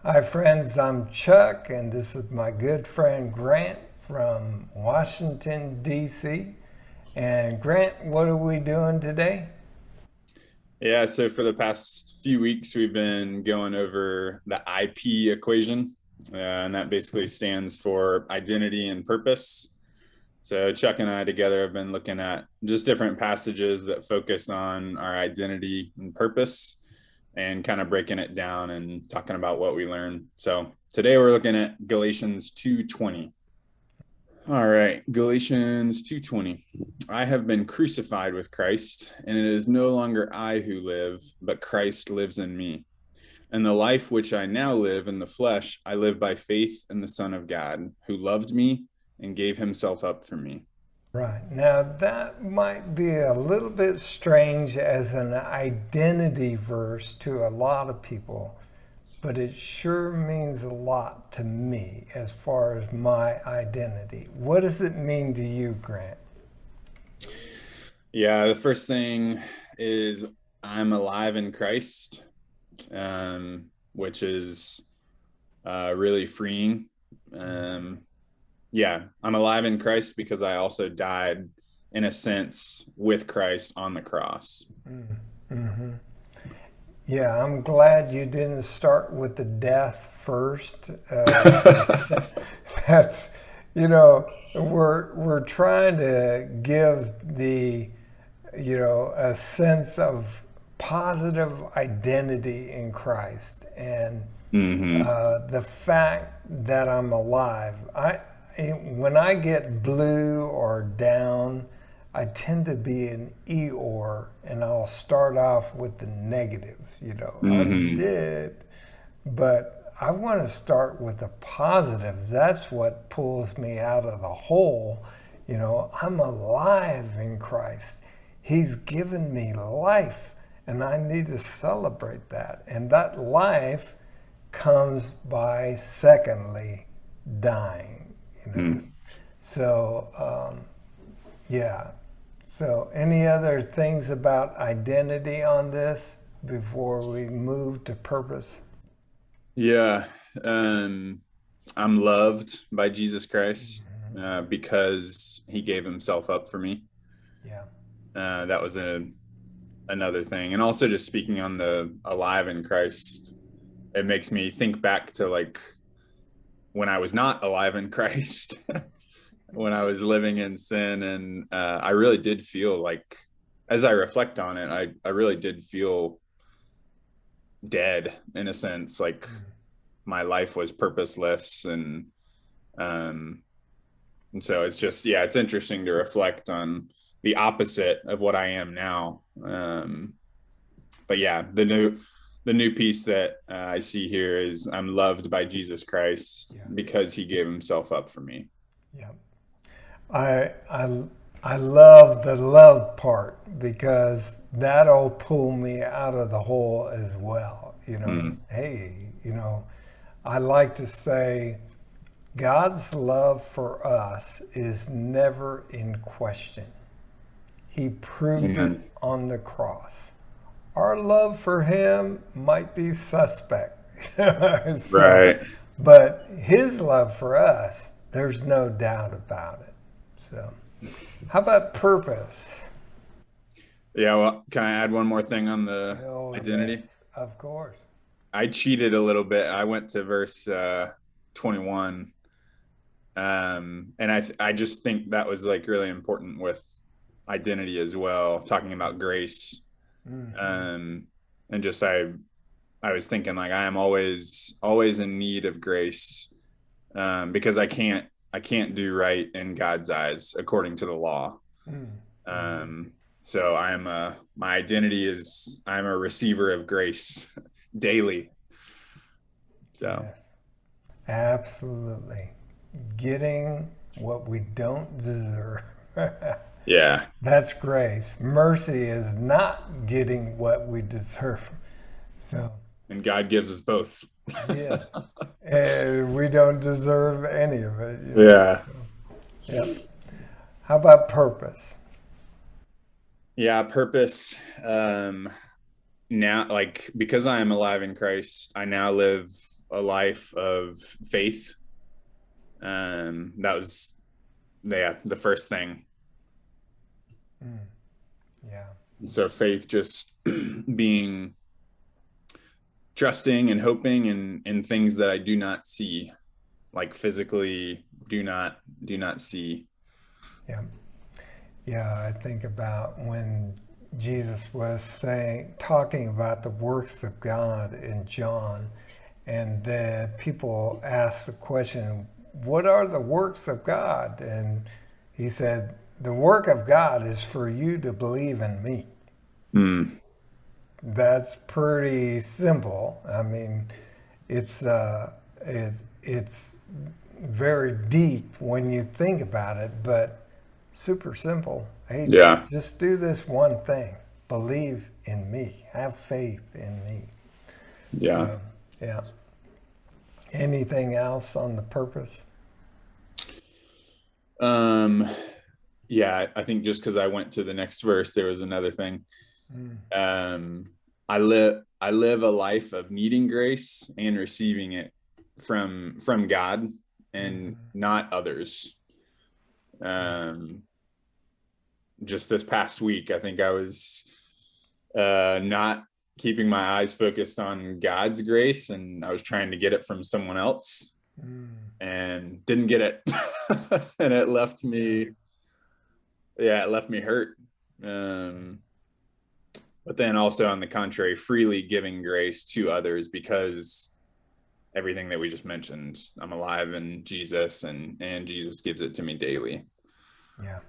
Hi, friends. I'm Chuck, and this is my good friend Grant from Washington, D.C. And Grant, what are we doing today? Yeah, so for the past few weeks, we've been going over the IP equation, and that basically stands for identity and purpose. So Chuck and I together have been looking at just different passages that focus on our identity and purpose and kind of breaking it down and talking about what we learn. So today we're looking at Galatians 2:20. All right, Galatians 2:20. I have been crucified with Christ, and it is no longer I who live, but Christ lives in me. And the life which I now live in the flesh, I live by faith in the Son of God, who loved me and gave himself up for me. Right. Now, that might be a little bit strange as an identity verse to a lot of people, but it sure means a lot to me as far as my identity. What does it mean to you, Grant? Yeah, the first thing is I'm alive in Christ, which is really freeing. Um, yeah, I'm alive in Christ because I also died in a sense with Christ on the cross. Mm-hmm. Yeah, I'm glad you didn't start with the death first, because that's, we're trying to give a sense of positive identity in Christ, and Hmm. the fact that I'm alive. When I get blue or down, I tend to be an Eeyore, and I'll start off with the negative. I'm Hmm. dead, but I want to start with the positives. That's what pulls me out of the hole. I'm alive in Christ. He's given me life, and I need to celebrate that. And that life comes by, secondly, dying. You know, Mm. so yeah. So, any other things about identity on this before we move to purpose? Yeah, um, I'm loved by Jesus Christ because he gave himself up for me. Yeah. That was another thing. And also just speaking on the alive in Christ, it makes me think back to like when I was not alive in Christ, when I was living in sin. And I really did feel like, as I reflect on it, I really did feel dead in a sense. Like my life was purposeless. Um, and so it's just, yeah, it's interesting to reflect on the opposite of what I am now. But yeah, the new piece that I see here is I'm loved by Jesus Christ Yeah. because he gave himself up for me. Yeah. I I I love the love part because that'll pull me out of the hole as well. Mm. Hey, I like to say God's love for us is never in question. He proved it Amen. on the cross. Our love for him might be suspect. so, Right. but his love for us, there's no doubt about it. So, how about purpose? Yeah. Well, can I add one more thing on the Oh, yes, identity? of course. I cheated a little bit. I went to verse 21. And I just think that was like really important with identity as well, talking about grace. Hmm. Um, and just I was thinking like I am always in need of grace, because I can't do right in God's eyes according to the law. Mm-hmm. So my identity is I'm a receiver of grace daily. So Yes, absolutely. Getting what we don't deserve. yeah, That's grace. Mercy is not getting what we deserve. So, and God gives us both. yes. And we don't deserve any of it. Yeah. Yep. How about purpose? Yeah, purpose. Now, like because I am alive in Christ, I now live a life of faith. That was, the first thing. Yeah. So faith, just being trusting and hoping in things that I do not see, like physically do not see. Yeah. Yeah, I think about when Jesus was talking about the works of God in John, and the people asked the question, what are the works of God? And he said, the work of God is for you to believe in me. Mm. That's pretty simple. I mean, it's it's very deep when you think about it, but super simple. Hey, Yeah. just do this one thing. Believe in me. Have faith in me. Yeah. So, yeah. Anything else on the purpose? Um, yeah, I think just because I went to the next verse, there was another thing. Mm. Um, I live a life of needing grace and receiving it from God and not others. Um, just this past week, I think I was not keeping my eyes focused on God's grace, and I was trying to get it from someone else, and didn't get it, and it left me, it left me hurt. But then also on the contrary, freely giving grace to others, because everything that we just mentioned, I'm alive in Jesus, and Jesus gives it to me daily. Yeah.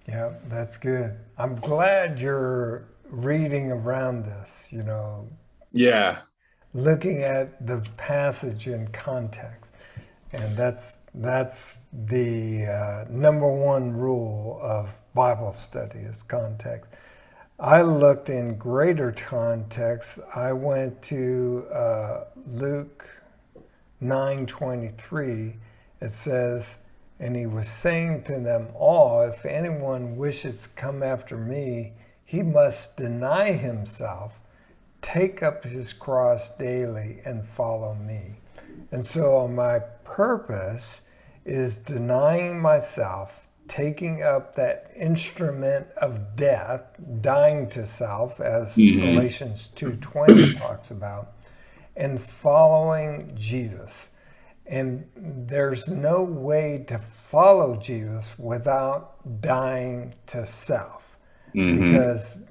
Yeah, that's good. I'm glad you're reading around this, Yeah. looking at the passage in context. And that's the number one rule of Bible study is context. I looked in greater context. I went to Luke 9:23. It says, and he was saying to them all, if anyone wishes to come after me, he must deny himself, take up his cross daily, and follow me. And so my purpose is denying myself, taking up that instrument of death, dying to self, as Galatians 2:20 talks about, and following Jesus. And there's no way to follow Jesus without dying to self. Because,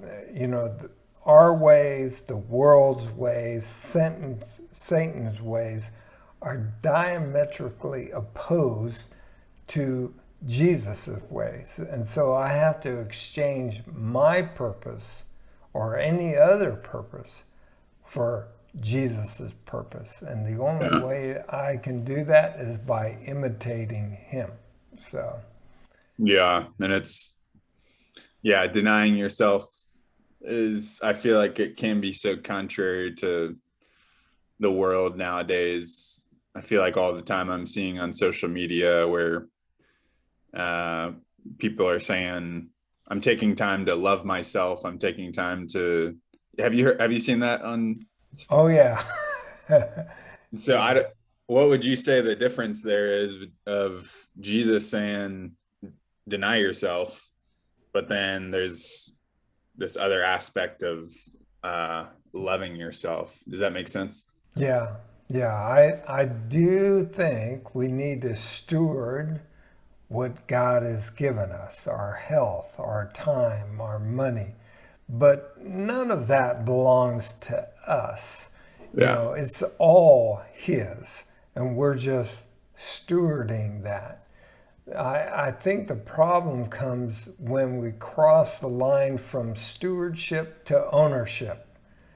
our ways, the world's ways, Satan's ways are diametrically opposed to Jesus' ways. And so I have to exchange my purpose or any other purpose for Jesus' purpose. And the only way I can do that is by imitating him. So. Yeah. And it's, denying yourself is, I feel like it can be so contrary to the world nowadays. I feel like all the time I'm seeing on social media where people are saying, I'm taking time to love myself. I'm taking time to, have you seen that on? Oh yeah. So what would you say the difference there is of Jesus saying, deny yourself, but then there's this other aspect of loving yourself? Does that make sense? Yeah. I do think we need to steward what God has given us, our health, our time, our money. But none of that belongs to us. Yeah. It's all his, and we're just stewarding that. I think the problem comes when we cross the line from stewardship to ownership.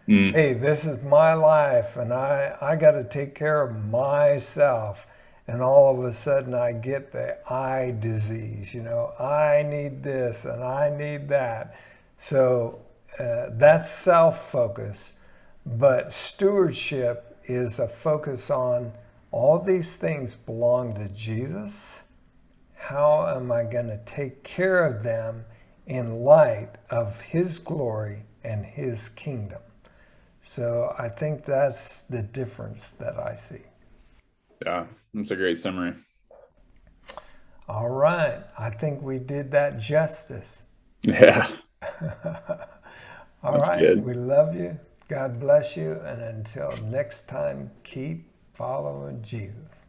Hey, this is my life, and I got to take care of myself. And all of a sudden I get the I disease, I need this and I need that. So that's self-focus. But stewardship is a focus on all these things belong to Jesus. How am I going to take care of them in light of his glory and his kingdom? So I think that's the difference that I see. Yeah, that's a great summary. All right. I think we did that justice. Yeah, All that's right. good. We love you. God bless you. And until next time, keep following Jesus.